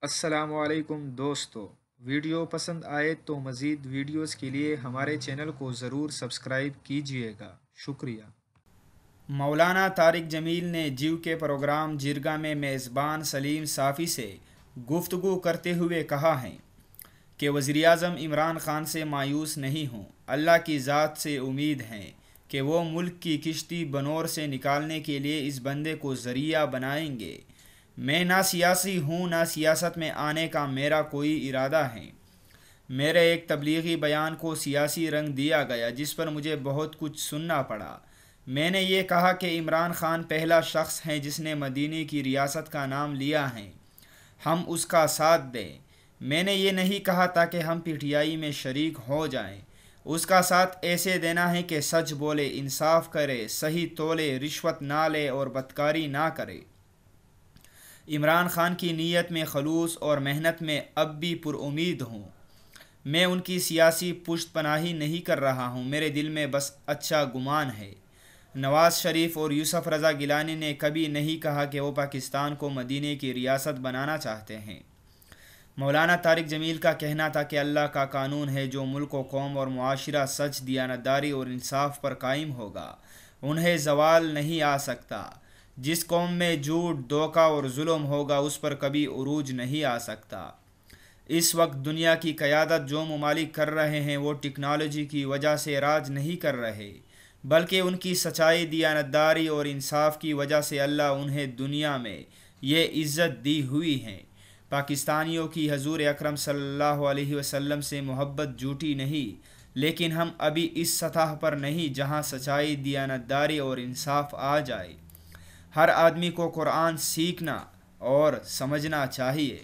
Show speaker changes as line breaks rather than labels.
السلام علیکم دوستو، ویڈیو پسند آئے تو مزید ویڈیوز کے لیے ہمارے چینل کو ضرور سبسکرائب کیجیے گا، شکریہ۔ مولانا طارق جمیل نے جیو کے پروگرام جرگہ میں میزبان سلیم صافی سے گفتگو کرتے ہوئے کہا ہے کہ وزیراعظم عمران خان سے مایوس نہیں ہوں، اللہ کی ذات سے امید ہے کہ وہ ملک کی کشتی بنور سے نکالنے کے لیے اس بندے کو ذریعہ بنائیں گے۔ میں نہ سیاسی ہوں، نہ سیاست میں آنے کا میرا کوئی ارادہ ہے۔ میرے ایک تبلیغی بیان کو سیاسی رنگ دیا گیا جس پر مجھے بہت کچھ سننا پڑا۔ میں نے یہ کہا کہ عمران خان پہلا شخص ہے جس نے مدینے کی ریاست کا نام لیا ہے، ہم اس کا ساتھ دیں۔ میں نے یہ نہیں کہا تاکہ ہم پی ٹی آئی میں شریک ہو جائیں۔ اس کا ساتھ ایسے دینا ہے کہ سچ بولے، انصاف کرے، صحیح تولے، رشوت نہ لے اور بدکاری نہ کرے۔ عمران خان کی نیت میں خلوص اور محنت میں اب بھی پر امید ہوں۔ میں ان کی سیاسی پشت پناہی نہیں کر رہا ہوں، میرے دل میں بس اچھا گمان ہے۔ نواز شریف اور یوسف رضا گیلانی نے کبھی نہیں کہا کہ وہ پاکستان کو مدینے کی ریاست بنانا چاہتے ہیں۔ مولانا طارق جمیل کا کہنا تھا کہ اللہ کا قانون ہے، جو ملک و قوم اور معاشرہ سچ، دیانتداری اور انصاف پر قائم ہوگا، انہیں زوال نہیں آ سکتا۔ جس قوم میں جھوٹ، دھوکہ اور ظلم ہوگا اس پر کبھی عروج نہیں آ سکتا۔ اس وقت دنیا کی قیادت جو ممالک کر رہے ہیں وہ ٹیکنالوجی کی وجہ سے راج نہیں کر رہے، بلکہ ان کی سچائی، دیانتداری اور انصاف کی وجہ سے اللہ انہیں دنیا میں یہ عزت دی ہوئی ہے۔ پاکستانیوں کی حضور اکرم صلی اللہ علیہ وسلم سے محبت جھوٹی نہیں، لیکن ہم ابھی اس سطح پر نہیں جہاں سچائی، دیانتداری اور انصاف آ جائے۔ ہر آدمی کو قرآن سیکھنا اور سمجھنا چاہیے۔